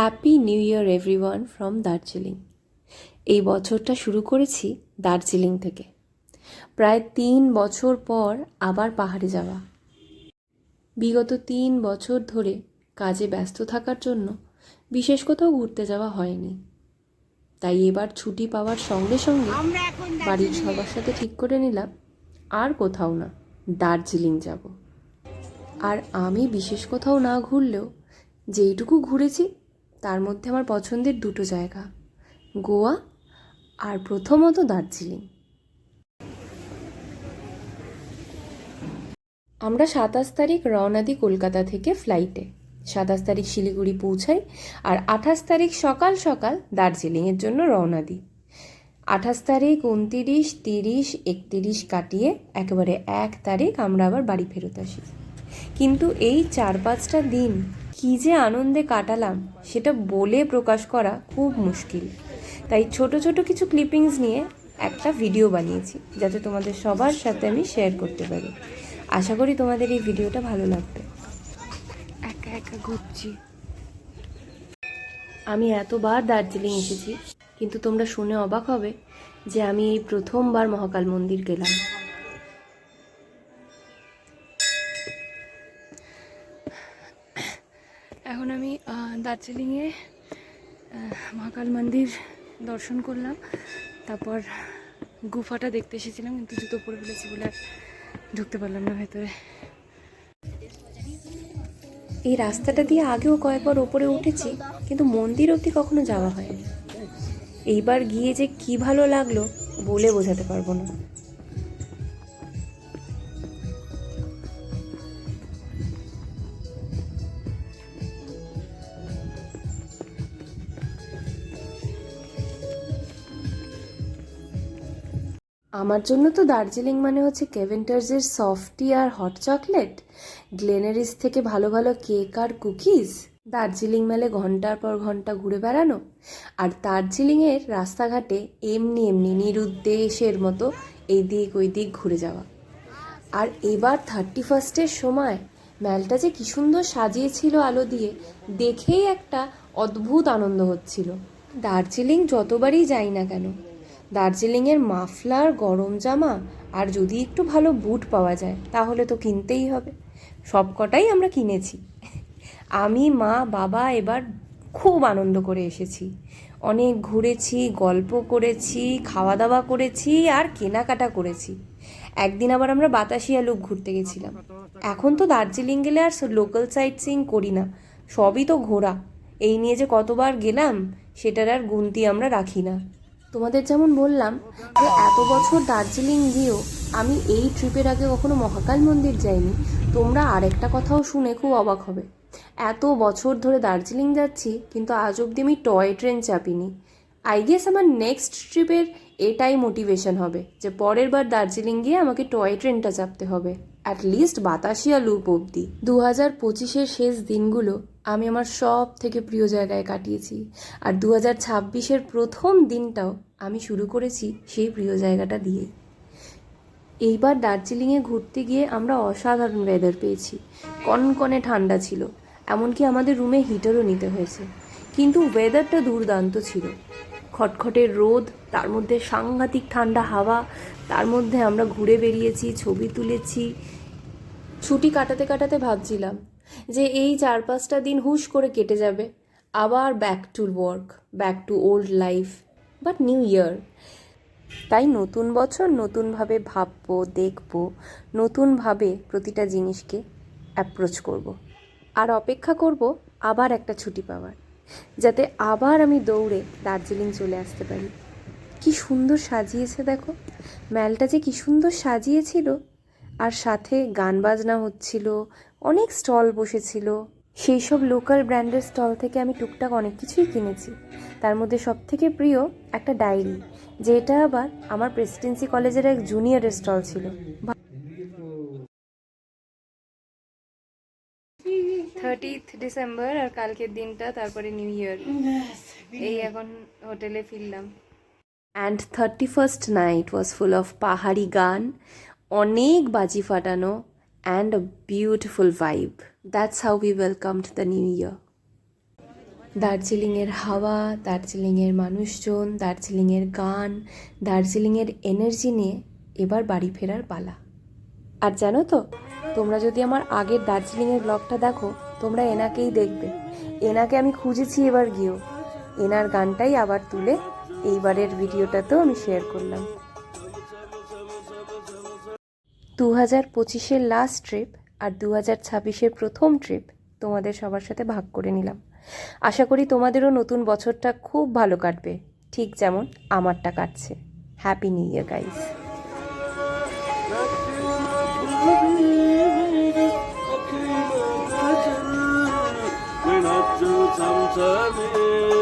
Happy new year everyone from Darjeeling. এই বছরটা শুরু করেছি দার্জিলিং থেকে। প্রায় 3 বছর পর আবার পাহাড়ে যাওয়া। বিগত 3 বছর ধরে কাজে ব্যস্ত থাকার জন্য বিশেষ কোথাও ঘুরতে যাওয়া হয়নি। তাই এবার ছুটি পাওয়ার সঙ্গে সঙ্গে বাড়ির সবার সাথে ঠিক করে নিলাম আর কোথাও না, দার্জিলিং যাব। আর আমি বিশেষ কোথাও না ঘুরলেও যেইটুকু ঘুরেছি তার মধ্যে আমার পছন্দের দুটো জায়গা, গোয়া আর প্রথমত দার্জিলিং। আমরা 27 তারিখ রওনা দিই কলকাতা থেকে ফ্লাইটে। 27 তারিখ শিলিগুড়ি পৌঁছাই আর 28 তারিখ সকাল সকাল দার্জিলিংয়ের জন্য রওনা দিই। 28 তারিখ 29, 30, 31 কাটিয়ে একেবারে 1 তারিখ আমরা আবার বাড়ি ফেরত আসি। কিন্তু এই 4-5টা দিন কী যে আনন্দে কাটালাম সেটা বলে প্রকাশ করা খুব মুশকিল। তাই ছোট ছোট কিছু ক্লিপিংস নিয়ে একটা ভিডিও বানিয়েছি, যাতে তোমাদের সবার সাথে আমি শেয়ার করতে পারি। আশা করি তোমাদের এই ভিডিওটা ভালো লাগবে। একা একা ঘুরছি। আমি এতবার দার্জিলিং এসেছি, কিন্তু তোমরা শুনে অবাক হবে যে আমি এই প্রথমবার মহাকাল মন্দির গেলাম। এখন আমি দার্জিলিংয়ে মহাকাল মন্দির দর্শন করলাম, তারপর গুফাটা দেখতে এসেছিলাম, কিন্তু জুতো পরে ফেলেছি বলে আর ঢুকতে পারলাম না ভেতরে। এই রাস্তাটা দিয়ে আগেও কয়েকবার ওপরে উঠেছি, কিন্তু মন্দির অবধি কখনো যাওয়া হয়নি। এইবার গিয়ে যে কি ভালো লাগলো বলে বোঝাতে পারবো না। আমার জন্য তো দার্জিলিং মানে হচ্ছে কেভেন্টার্সের সফটি আর হট চকলেট, গ্লেনারিস থেকে ভালো ভালো কেক আর কুকিজ, দার্জিলিং মেলে ঘন্টার পর ঘন্টা ঘুরে বেড়ানো, আর দার্জিলিংয়ের রাস্তাঘাটে এমনি এমনি নিরুদ্দেশের মতো এই দিক ওই দিক ঘুরে যাওয়া। আর এবার 31স্টের সময় মেলটা যে কী সুন্দর সাজিয়েছিল আলো দিয়ে, দেখেই একটা অদ্ভুত আনন্দ হচ্ছিল। দার্জিলিং যতবারই যাই না কেন, দার্জিলিংয়ের মাফলার, গরম জামা আর যদি একটু ভালো বুট পাওয়া যায় তাহলে তো কিনতেই হবে। সব কটাই আমরা কিনেছি। আমি, মা, বাবা এবার খুব আনন্দ করে এসেছি। অনেক ঘুরেছি, গল্প করেছি, খাওয়া দাওয়া করেছি আর কেনাকাটা করেছি। একদিন আবার আমরা বাতাসিয়া লুপ ঘুরতে গেছিলাম। এখন তো দার্জিলিং গেলে আর লোকাল সাইট সিইং করি না, সবই তো ঘোরা। এই নিয়ে যে কতবার গেলাম সেটার আর গুনতি আমরা রাখি না। তোমাদের যেমন বললাম যে এত বছর দার্জিলিং গিয়েও আমি এই ট্রিপের আগে কখনো মহাকাল মন্দির যাইনি, তোমরা আরেকটা কথাও শুনে খুব অবাক হবে। এত বছর ধরে দার্জিলিং যাচ্ছি, কিন্তু আজ অবধি আমি টয় ট্রেন চাপিনি। আই গেস আমার নেক্সট ট্রিপের এটাই মোটিভেশন হবে যে পরের বার দার্জিলিং গিয়ে আমাকে টয় ট্রেনটা চাপতে হবে, অ্যাটলিস্ট বাতাসিয়া লুপ অবধি। 2025-এর শেষ দিনগুলো আমি আমার সব থেকে প্রিয় জায়গায় কাটিয়েছি, আর 2026-এর প্রথম দিনটাও আমি শুরু করেছি সেই প্রিয় জায়গাটা দিয়েই। এইবার দার্জিলিংয়ে ঘুরতে গিয়ে আমরা অসাধারণ ওয়েদার পেয়েছি। কনকনে ঠান্ডা ছিল, এমনকি আমাদের রুমে হিটারও নিতে হয়েছে, কিন্তু ওয়েদারটা দুর্দান্ত ছিল। খটখটের রোদ, তার মধ্যে সাংঘাতিক ঠান্ডা হাওয়া, তার মধ্যে আমরা ঘুরে বেরিয়েছি, ছবি তুলেছি। ছুটি কাটাতে কাটাতে ভাবছিলাম যে এই 4-5টা দিন হুশ করে কেটে যাবে, আবার back to work, back to old life, but new year. তাই নতুন বছর নতুনভাবে ভাববো, দেখবো, নতুনভাবে প্রতিটা জিনিসকে অ্যাপ্রোচ করব। আর অপেক্ষা করব আবার একটা ছুটি পাওয়ার, যাতে আবার আমি দৌড়ে দার্জিলিং চলে আসতে পারি। কি সুন্দর সাজিয়েছে দেখো, মেলটা যে কি সুন্দর সাজিয়েছিল, আর সাথে গান বাজনা হচ্ছিল, অনেক স্টল বসেছিল। সেই সব লোকাল ব্র্যান্ডের স্টল থেকে আমি টুকটাক অনেক কিছুই কিনেছি। তার মধ্যে সবথেকে প্রিয় একটা ডায়েরি, যেটা আবার আমার প্রেসিডেন্সি কলেজের এক জুনিয়রের স্টল ছিল। 30th ডিসেম্বর আর কালকের দিনটা, তারপরে নিউ ইয়ার। এই এখন হোটেলে ফিরলাম। And 31st night was full of পাহাড়ি গান, অনেক বাজি ফাটানো, and a beautiful vibe. That's how we welcomed the new year. দার্জিলিংয়ের হাওয়া, দার্জিলিংয়ের মানুষজন, দার্জিলিংয়ের গান, দার্জিলিংয়ের এনার্জি নিয়ে এবার বাড়ি ফেরার পালা। আর জানো তো, তোমরা যদি আমার আগের দার্জিলিংয়ের ব্লগটা দেখো, তোমরা এনাকেই দেখবে। এনাকে আমি খুঁজেছি এবার গিয়েও। এনার গানটাই আবার তুলে এইবারের ভিডিওটাতেও আমি শেয়ার করলাম। 2025-এর লাস্ট ট্রিপ আর 2026-এর প্রথম ট্রিপ তোমাদের সবার সাথে ভাগ করে নিলাম। আশা করি তোমাদেরও নতুন বছরটা খুব ভালো কাটবে, ঠিক যেমন আমারটা কাটছে। Happy new year guys. 잠잠히